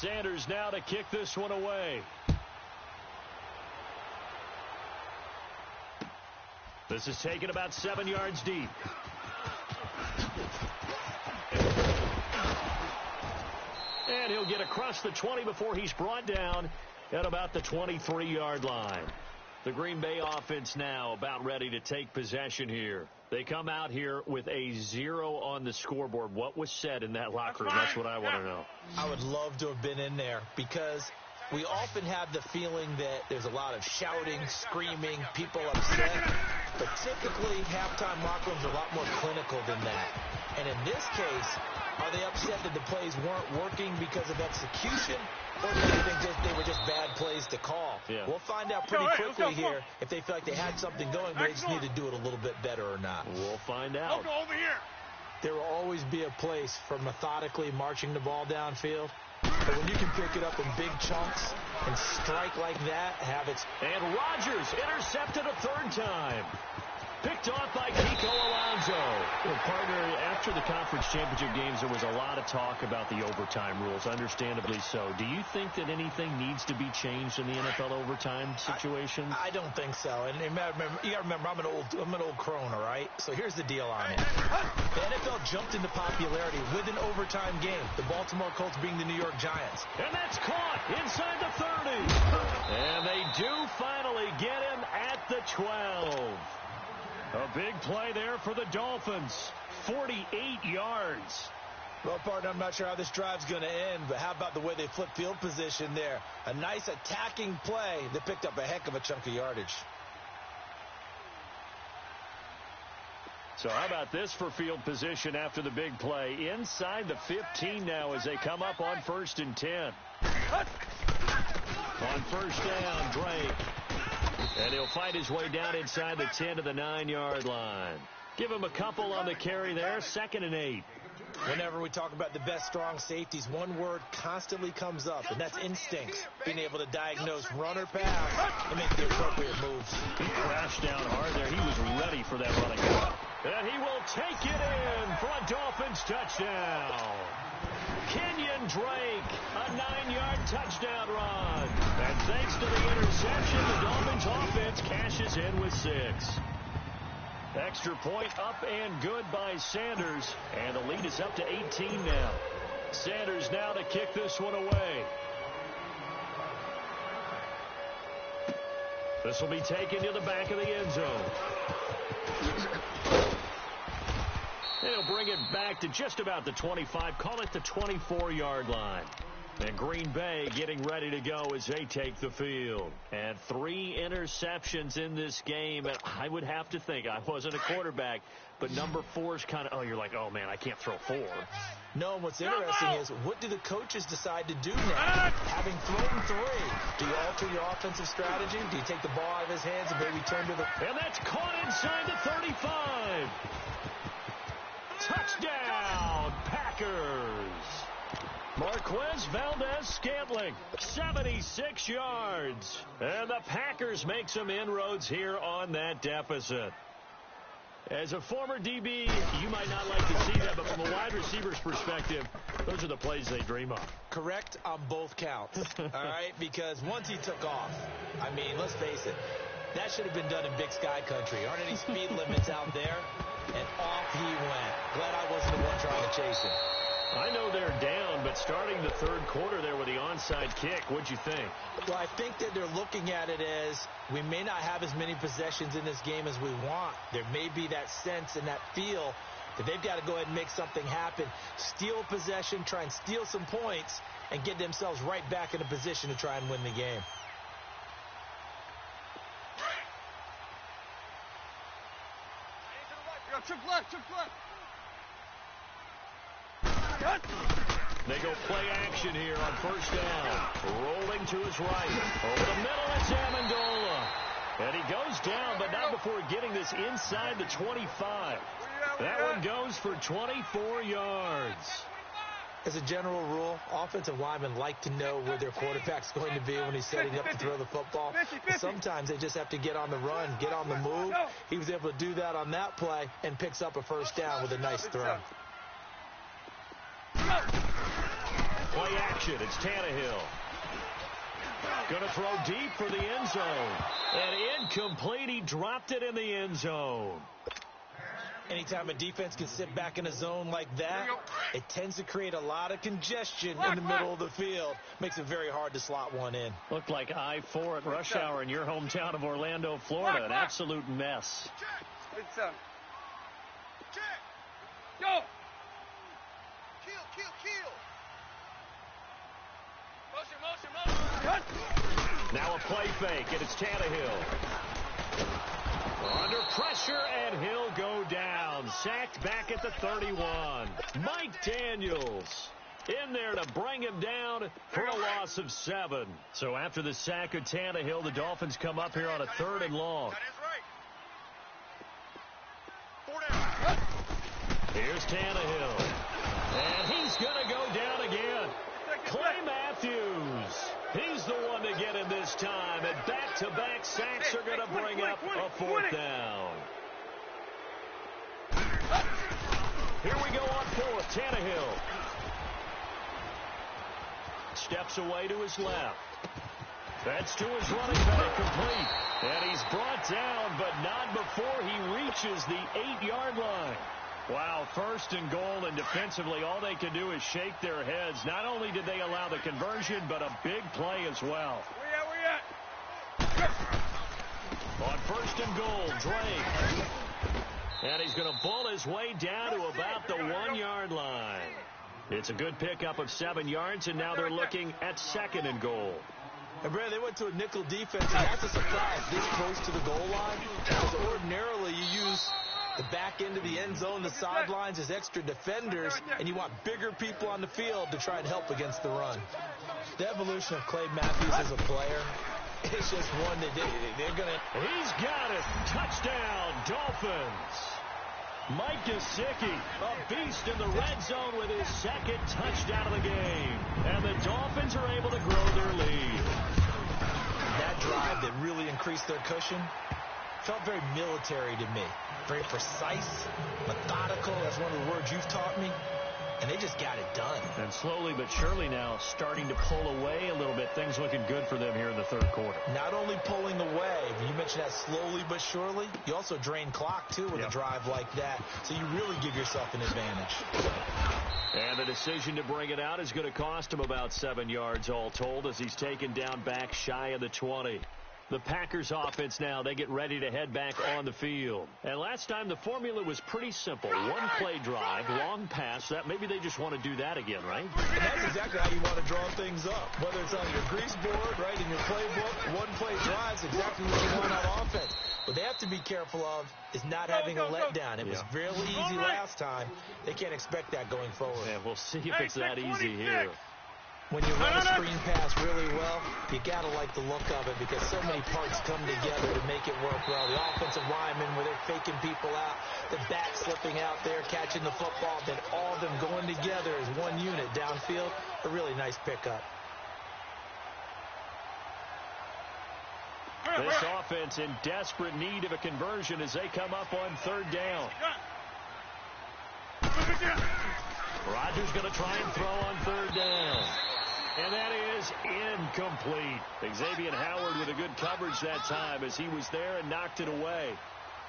Sanders now to kick this one away. This is taken about 7 yards deep. And he'll get across the 20 before he's brought down at about the 23-yard line. The Green Bay offense now about ready to take possession here. They come out here with a 0 on the scoreboard. What was said in that locker room? That's what I want to know. I would love to have been in there because we often have the feeling that there's a lot of shouting, screaming, people upset. But typically, halftime locker rooms are a lot more clinical than that. And in this case, are they upset that the plays weren't working because of execution? Or do they think they were just bad plays to call? Yeah. We'll find out pretty quickly here if they feel like they had something going, but they just need to do it a little bit better or not. We'll find out. Go over here. There will always be a place for methodically marching the ball downfield. But when you can pick it up in big chunks and strike like that, have it. And Rodgers intercepted a third time. Picked off by Kiko Alonso. Well, partner, after the conference championship games, there was a lot of talk about the overtime rules, understandably so. Do you think that anything needs to be changed in the NFL overtime situation? I don't think so. And you got to remember, I'm an old crone, all right? So here's the deal on it. The NFL jumped into popularity with an overtime game. The Baltimore Colts being the New York Giants. And that's caught inside the 30. And they do finally get him at the 12. A big play there for the Dolphins. 48 yards. Well, partner, I'm not sure how this drive's going to end, but how about the way they flip field position there? A nice attacking play that picked up a heck of a chunk of yardage. So how about this for field position after the big play? Inside the 15 now as they come up on 1st and 10. On first down, Drake. And he'll fight his way down inside the 10 to the 9-yard line. Give him a couple on the carry there. 2nd and 8. Whenever we talk about the best strong safeties, one word constantly comes up, and that's instinct. Being able to diagnose run or pass and make the appropriate moves. He crashed down hard there. He was ready for that running. And he will take it in for a Dolphins touchdown. Kenyon Drake, a 9-yard touchdown run. And thanks to the interception, the Dolphins offense cashes in with 6. Extra point up and good by Sanders. And the lead is up to 18 now. Sanders now to kick this one away. This will be taken to the back of the end zone. And he'll bring it back to just about the 25. Call it the 24-yard line. And Green Bay getting ready to go as they take the field. And 3 interceptions in this game. And I would have to think, I wasn't a quarterback, but number 4 is kind of, oh, you're like, oh, man, I can't throw 4. No, what's interesting is, what do the coaches decide to do now? Having thrown 3, do you alter your offensive strategy? Do you take the ball out of his hands and maybe turn to the... And that's caught inside the 35. Touchdown, Packers. Marquez Valdez-Scantling, 76 yards. And the Packers make some inroads here on that deficit. As a former DB, you might not like to see that, but from a wide receiver's perspective, those are the plays they dream of. Correct on both counts, all right? Because once he took off, I mean, let's face it, that should have been done in Big Sky Country. Aren't any speed limits out there? And off he went. Glad I wasn't the one trying to chase him. I know they're down, but starting the third quarter there with the onside kick, what'd you think? Well, I think that they're looking at it as we may not have as many possessions in this game as we want. There may be that sense and that feel that they've got to go ahead and make something happen. Steal possession, try and steal some points, and get themselves right back in a position to try and win the game. Trick left. They go play action here on first down. Rolling to his right. Over the middle, it's Amendola. And he goes down, but not before getting this inside the 25. That one goes for 24 yards. As a general rule, offensive linemen like to know where their quarterback's going to be when he's setting up to throw the football. But sometimes they just have to get on the run, get on the move. He was able to do that on that play and picks up a first down with a nice throw. Play action. It's Tannehill. Going to throw deep for the end zone. And incomplete. He dropped it in the end zone. Anytime a defense can sit back in a zone like that, it tends to create a lot of congestion in the middle of the field. Makes it very hard to slot one in. Looked like I-4 at rush hour in your hometown of Orlando, Florida. An absolute mess. Good stuff. Go! Kill! Motion! Now a play fake, and it's Tannehill. Under pressure, and he'll go down. Sacked back at the 31. Mike Daniels in there to bring him down for a loss of 7. So after the sack of Tannehill, the Dolphins come up here on a 3rd and long. Here's Tannehill. And he's going to go down again. Clay Matthews. He's the one to get him this time. And back-to-back sacks are going to bring up a 4th down. Here we go on 4th. Tannehill steps away to his left. That's to his running back, complete. And he's brought down, but not before he reaches the 8-yard line. Wow, 1st and goal, and defensively, all they can do is shake their heads. Not only did they allow the conversion, but a big play as well. Where you at? On 1st and goal, Drake. And he's going to bull his way down to about the 1-yard line. It's a good pickup of 7 yards, and now they're looking at 2nd and goal. And Brad, they went to a nickel defense, and that's a surprise this close to the goal line. Because ordinarily you use the back end of the end zone, the sidelines as extra defenders, and you want bigger people on the field to try and help against the run. The evolution of Clay Matthews as a player, it's just one that they're going to... He's got it. Touchdown, Dolphins. Mike Gesicki, a beast in the red zone with his 2nd touchdown of the game. And the Dolphins are able to grow their lead. That drive that really increased their cushion felt very military to me. Very precise, methodical. That's one of the words you've taught me. And they just got it done. And slowly but surely now starting to pull away a little bit. Things looking good for them here in the 3rd quarter. Not only pulling away, you mentioned that slowly but surely, you also drain clock, too, with a drive like that. So you really give yourself an advantage. And the decision to bring it out is going to cost him about 7 yards all told as he's taken down back shy of the 20. The Packers offense now, they get ready to head back on the field. And last time the formula was pretty simple. 1 play drive, long pass. That maybe they just want to do that again, right? And that's exactly how you want to draw things up. Whether it's on your grease board, right, in your playbook, 1 play drive's exactly what you want on offense. What they have to be careful of is not having a letdown. It was fairly easy last time. They can't expect that going forward. Yeah, we'll see if it's that easy here. When you run a screen pass really well, you got to like the look of it because so many parts come together to make it work well. The offensive linemen, where they're faking people out, the back slipping out there, catching the football, then all of them going together as one unit downfield. A really nice pickup. This offense in desperate need of a conversion as they come up on 3rd down. Rodgers going to try and throw on 3rd down. And that is incomplete. Xavier Howard with a good coverage that time as he was there and knocked it away.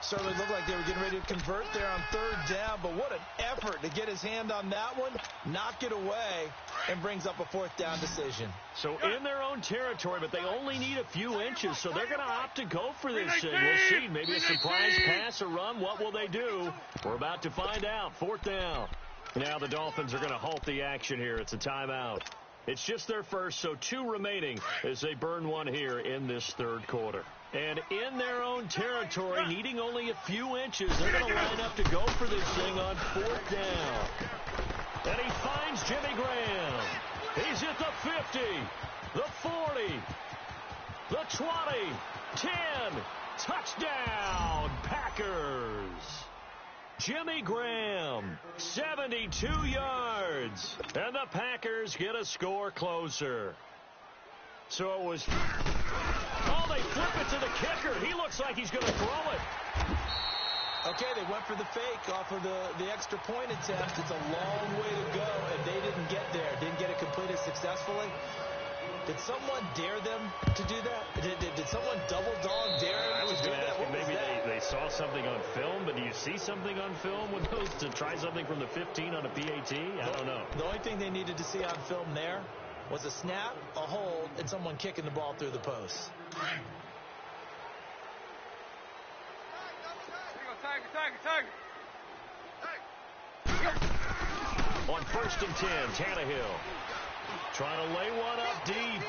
Certainly looked like they were getting ready to convert there on 3rd down, but what an effort to get his hand on that one, knock it away, and brings up a 4th down decision. So in their own territory, but they only need a few inches, so they're going to opt to go for this thing. We'll see. Maybe a surprise pass or run. What will they do? We're about to find out. 4th down. Now the Dolphins are going to halt the action here. It's a timeout. It's just their first, so 2 remaining as they burn 1 here in this 3rd quarter. And in their own territory, needing only a few inches, they're going to line up to go for this thing on 4th down. And he finds Jimmy Graham. He's at the 50, the 40, the 20, 10. Touchdown, Packers. Jimmy Graham, 72 yards. And the Packers get a score closer. So it was... Oh, they flip it to the kicker. He looks like he's going to throw it. Okay, they went for the fake off of the extra point attempt. It's a long way to go, and they didn't get there. Didn't get it completed successfully. Did someone dare them to do that? Did someone double dog dare them? I was going to ask you, maybe they saw something on film, but do you see something on film with those to try something from the 15 on a PAT? I don't know. The only thing they needed to see on film there was a snap, a hold, and someone kicking the ball through the post. On 1st and 10, Tannehill trying to lay one up deep.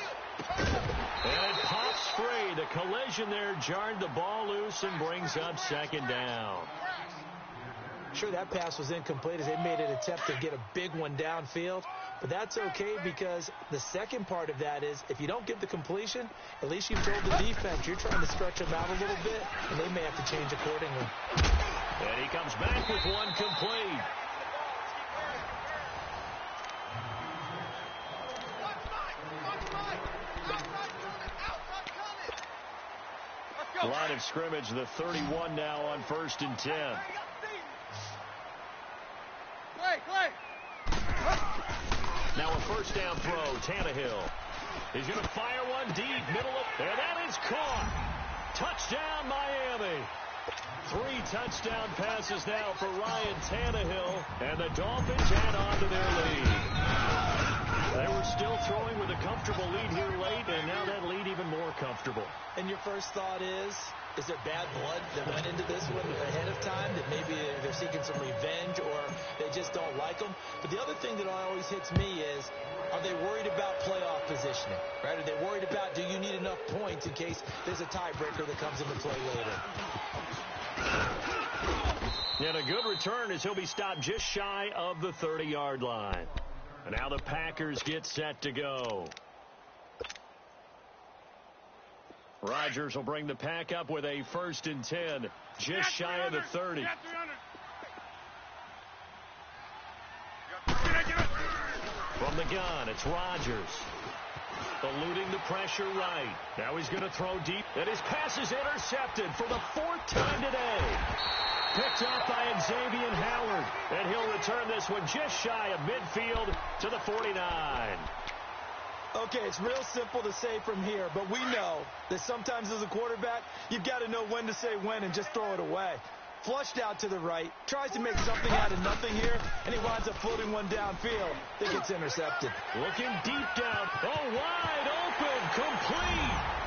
And it pops free. The collision there jarred the ball loose and brings up 2nd down. Sure, that pass was incomplete as they made an attempt to get a big one downfield. But that's okay because the second part of that is if you don't get the completion, at least you've told the defense you're trying to stretch them out a little bit, and they may have to change accordingly. And he comes back with one complete. Line of scrimmage, the 31 now on 1st and 10. Now a 1st down throw, Tannehill. He's going to fire one deep, middle of, and that is caught. Touchdown, Miami. 3 touchdown passes now for Ryan Tannehill, and the Dolphins add on to their lead. They were still throwing with a comfortable lead here late, and now that lead even more comfortable. And your first thought is there bad blood that went into this one ahead of time, that maybe they're seeking some revenge or they just don't like them? But the other thing that always hits me is, are they worried about playoff positioning? Right? Are they worried about, do you need enough points in case there's a tiebreaker that comes into play later? And a good return as he'll be stopped just shy of the 30-yard line. And now the Packers get set to go. Rodgers will bring the pack up with a 1st and 10, just shy of the 30. From the gun, it's Rodgers. Eluding the pressure right. Now he's going to throw deep. And his pass is intercepted for the 4th time today. Picked up by Xavier Howard. And he'll return this one just shy of midfield to the 49. Okay, it's real simple to say from here, but we know that sometimes as a quarterback, you've got to know when to say when and just throw it away. Flushed out to the right, tries to make something out of nothing here, and he winds up floating one downfield that gets intercepted. Looking deep down. Oh, wide open, complete.